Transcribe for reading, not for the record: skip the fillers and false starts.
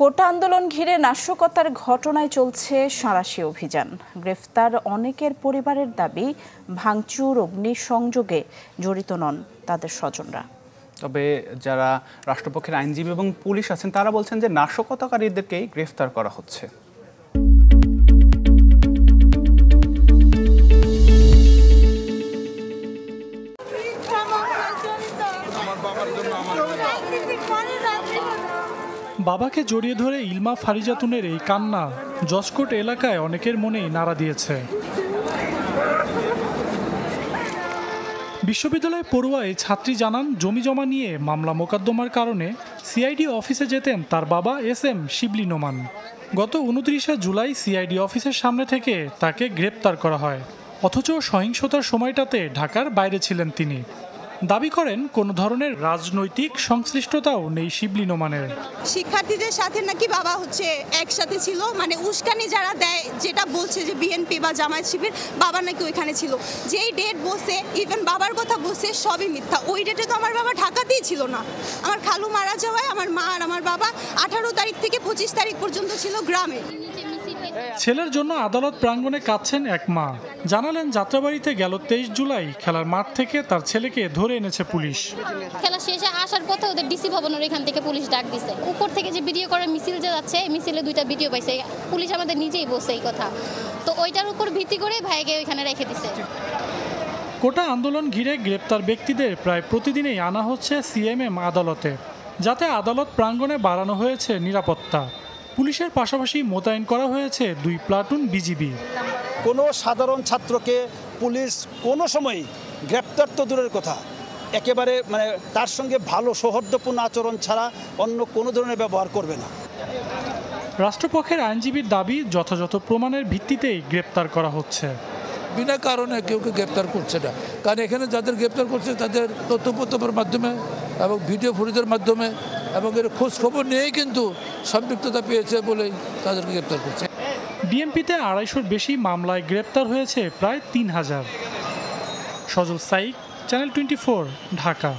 কোটা আন্দোলন ঘিরে নাশকতার ঘটনায় চলছে সাঁড়াশি অভিযান। গ্রেফতার অনেকের পরিবারের দাবি, ভাঙচুর অগ্নিসংযোগে জড়িত নন তাদের স্বজনরা। তবে যারা রাষ্ট্রপক্ষের আইনজীবী এবং পুলিশ আছেন তারা বলছেন যে নাশকতাকারীদেরকেই গ্রেফতার করা হচ্ছে। বাবাকে জড়িয়ে ধরে ইলমা ফারিজাতুনের এই কান্না জসকোট এলাকায় অনেকের মনেই নাড়া দিয়েছে। বিশ্ববিদ্যালয় পড়ুয়া এই ছাত্রী জানান, জমি জমা নিয়ে মামলা মোকদ্দমার কারণে সিআইডি অফিসে যেতেন তার বাবা এস.এম. শিবলি নোমান। গত 29শে জুলাই সিআইডি অফিসের সামনে থেকে তাকে গ্রেপ্তার করা হয়, অথচ সহিংসতার সময়টাতে ঢাকার বাইরে ছিলেন তিনি। দাবি করেন কোনো ধরনের রাজনৈতিক সংশ্লিষ্টতাও নেই শিবলি নোমানের। শিক্ষার্থীদের সাথে নাকি বাবা একসাথে ছিল, মানে উস্কানি যারা দেয়, যেটা বলছে যে বিএনপি বা জামায়াত শিবির, বাবা নাকি ওইখানে ছিল। যেই ডেট বসে, ইভেন বাবার কথা বসে, সবই মিথ্যা। ওই ডেটে তো আমার বাবা ঢাকাতেই ছিল না। আমার খালু মারা যাওয়ায় আমার মা আর আমার বাবা 18 তারিখ থেকে 25 তারিখ পর্যন্ত ছিল গ্রামে। ছেলের জন্য আদালত প্রাঙ্গণে কাঁদছেন এক মা। জানালেন, যাত্রাবাড়িতে গেল 23 জুলাই খেলার মাঠ থেকে তার ছেলেকে ধরে এনেছে পুলিশ। খেলা শেষে আসার পথে ওদের ডিসি ভবনের এখান থেকে পুলিশ ডাক দিছে। উপর থেকে যে ভিডিও করে মিছিল যে যাচ্ছে, মিছিলে 2টা ভিডিও পাইছে। পুলিশ আমাদের নিজেই বলছে এই কথা, তো ওইটার উপর ভিত্তি করে ভাইকে ওইখানে রেখে দিছে। কোটা আন্দোলন ঘিরে গ্রেপ্তার ব্যক্তিদের প্রায় প্রতিদিনই আনা হচ্ছে সিএমএম আদালতে, যাতে আদালত প্রাঙ্গণে বাড়ানো হয়েছে নিরাপত্তা। পুলিশের পাশাপাশি মোতায়েন করা হয়েছে 2 প্লাটুন বিজিবি। কোনো সাধারণ ছাত্রকে পুলিশ কোনো সময়ই গ্রেপ্তার তো দূরের কথা, একেবারে তার সঙ্গে ভালো সৌহার্দ্যপূর্ণ আচরণ ছাড়া অন্য কোনো ধরনের ব্যবহার করবে না। রাষ্ট্রপক্ষের আইনজীবীর দাবি, যথাযথ প্রমাণের ভিত্তিতেই গ্রেপ্তার করা হচ্ছে। বিনা কারণে কেউ গ্রেপ্তার করছে না, কারণ এখানে যাদের গ্রেপ্তার করছে তাদের তথ্যপত্রের মাধ্যমে এবং ভিডিও ফুটেজের মাধ্যমে এবং এর খোঁজ খবর নিয়েই কিন্তু সম্পৃক্ততা পেয়েছে বলেই তাদেরকে গ্রেপ্তার করছে। ডিএমপিতে 250-র বেশি মামলায় গ্রেপ্তার হয়েছে প্রায় 3000। সজল সাইক, চ্যানেল 24, ঢাকা।